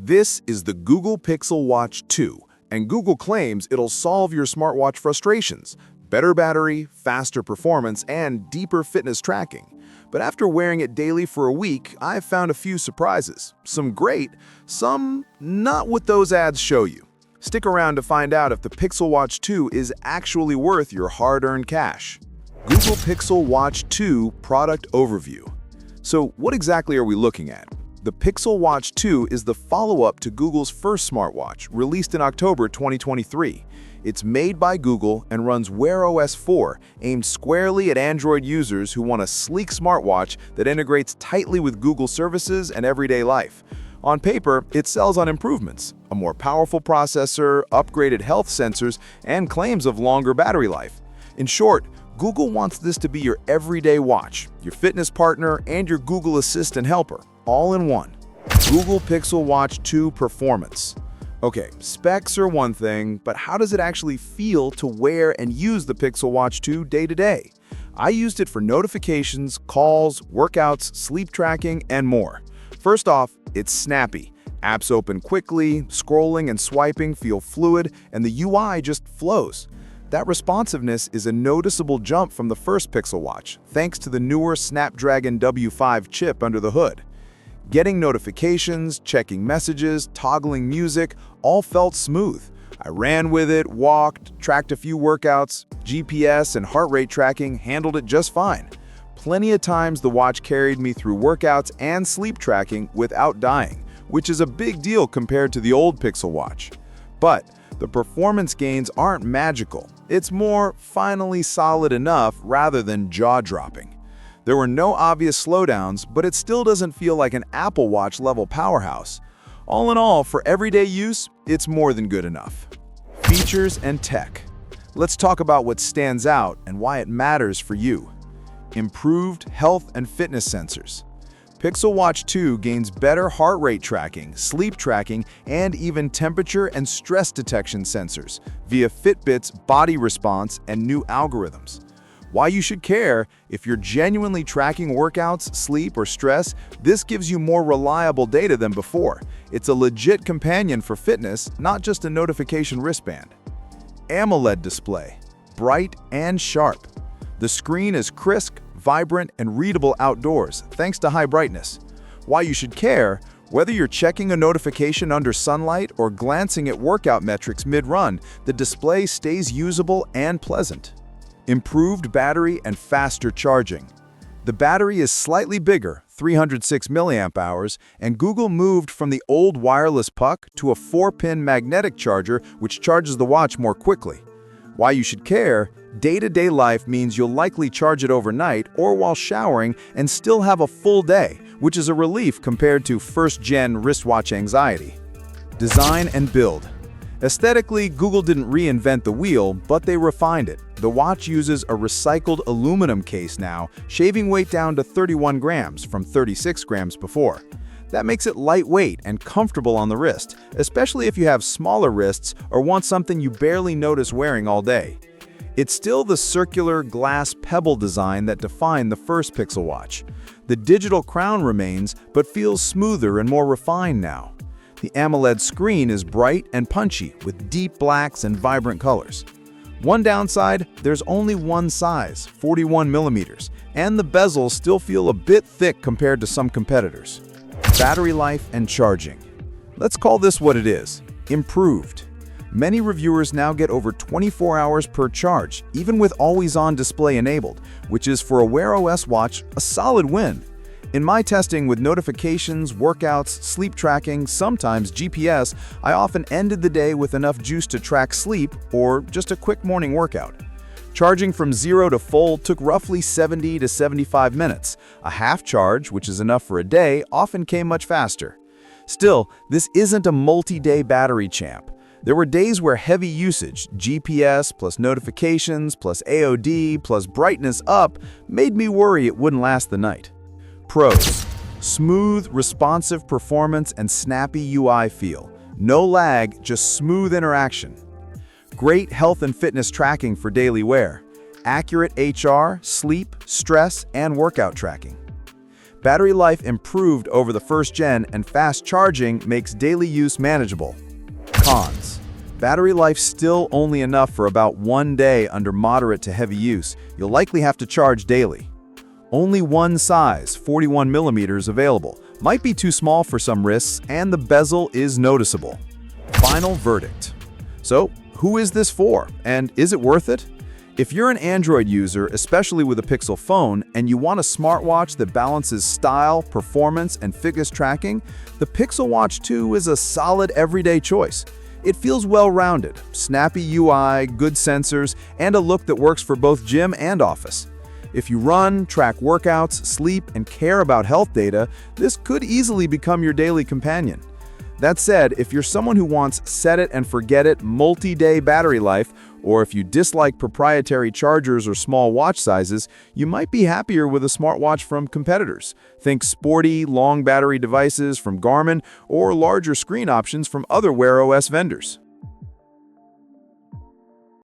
This is the Google Pixel Watch 2, and Google claims it'll solve your smartwatch frustrations. Better battery, faster performance, and deeper fitness tracking. But after wearing it daily for a week, I've found a few surprises. Some great, some not what those ads show you. Stick around to find out if the Pixel Watch 2 is actually worth your hard-earned cash. Google Pixel Watch 2 Product Overview. So what exactly are we looking at? The Pixel Watch 2 is the follow-up to Google's first smartwatch, released in October 2023. It's made by Google and runs Wear OS 4, aimed squarely at Android users who want a sleek smartwatch that integrates tightly with Google services and everyday life. On paper, it sells on improvements, a more powerful processor, upgraded health sensors, and claims of longer battery life. In short, Google wants this to be your everyday watch, your fitness partner, and your Google Assistant helper, all in one. Google Pixel Watch 2 Performance. Okay, specs are one thing, but how does it actually feel to wear and use the Pixel Watch 2 day to day? I used it for notifications, calls, workouts, sleep tracking, and more. First off, it's snappy. Apps open quickly, scrolling and swiping feel fluid, and the UI just flows. That responsiveness is a noticeable jump from the first Pixel Watch, thanks to the newer Snapdragon W5 chip under the hood. Getting notifications, checking messages, toggling music, all felt smooth. I ran with it, walked, tracked a few workouts, GPS and heart rate tracking handled it just fine. Plenty of times the watch carried me through workouts and sleep tracking without dying, which is a big deal compared to the old Pixel Watch. But the performance gains aren't magical. It's more finally solid enough rather than jaw-dropping. There were no obvious slowdowns, but it still doesn't feel like an Apple Watch level powerhouse. All in all, for everyday use, it's more than good enough. Features and tech. Let's talk about what stands out and why it matters for you. Improved health and fitness sensors. Pixel Watch 2 gains better heart rate tracking, sleep tracking, and even temperature and stress detection sensors via Fitbit's body response and new algorithms. Why you should care: if you're genuinely tracking workouts, sleep, or stress, this gives you more reliable data than before. It's a legit companion for fitness, not just a notification wristband. AMOLED display, bright and sharp. The screen is crisp, vibrant, and readable outdoors, thanks to high brightness. Why you should care: whether you're checking a notification under sunlight or glancing at workout metrics mid-run, the display stays usable and pleasant. Improved battery and faster charging. The battery is slightly bigger, 306 mAh, and Google moved from the old wireless puck to a 4-pin magnetic charger which charges the watch more quickly. Why you should care: day-to-day life means you'll likely charge it overnight or while showering and still have a full day, which is a relief compared to first-gen wristwatch anxiety. Design and build. Aesthetically, Google didn't reinvent the wheel, but they refined it. The watch uses a recycled aluminum case now, shaving weight down to 31 grams from 36 grams before. That makes it lightweight and comfortable on the wrist, especially if you have smaller wrists or want something you barely notice wearing all day. It's still the circular glass pebble design that defined the first Pixel Watch. The digital crown remains, but feels smoother and more refined now. The AMOLED screen is bright and punchy, with deep blacks and vibrant colors. One downside: there's only one size, 41 millimeters, and the bezels still feel a bit thick compared to some competitors. Battery life and charging. Let's call this what it is: improved. Many reviewers now get over 24 hours per charge, even with always-on display enabled, which is, for a Wear OS watch, a solid win. In my testing with notifications, workouts, sleep tracking, sometimes GPS, I often ended the day with enough juice to track sleep or just a quick morning workout. Charging from 0 to full took roughly 70 to 75 minutes. A half charge, which is enough for a day, often came much faster. Still, this isn't a multi-day battery champ. There were days where heavy usage, GPS plus notifications plus AOD plus brightness up, made me worry it wouldn't last the night. Pros: smooth, responsive performance and snappy UI feel. No lag, just smooth interaction. Great health and fitness tracking for daily wear. Accurate HR, sleep, stress, and workout tracking. Battery life improved over the first gen, and fast charging makes daily use manageable. Cons. Battery life still only enough for about 1 day under moderate to heavy use. You'll likely have to charge daily. Only one size, 41mm, available. Might be too small for some risks, and the bezel is noticeable. Final verdict. So, who is this for, and is it worth it? If you're an Android user, especially with a Pixel phone, and you want a smartwatch that balances style, performance, and fitness tracking, the Pixel Watch 2 is a solid everyday choice. It feels well-rounded, snappy UI, good sensors, and a look that works for both gym and office. If you run, track workouts, sleep, and care about health data, this could easily become your daily companion. That said, if you're someone who wants set-it-and-forget-it multi-day battery life, or if you dislike proprietary chargers or small watch sizes, you might be happier with a smartwatch from competitors. Think sporty, long battery devices from Garmin, or larger screen options from other Wear OS vendors.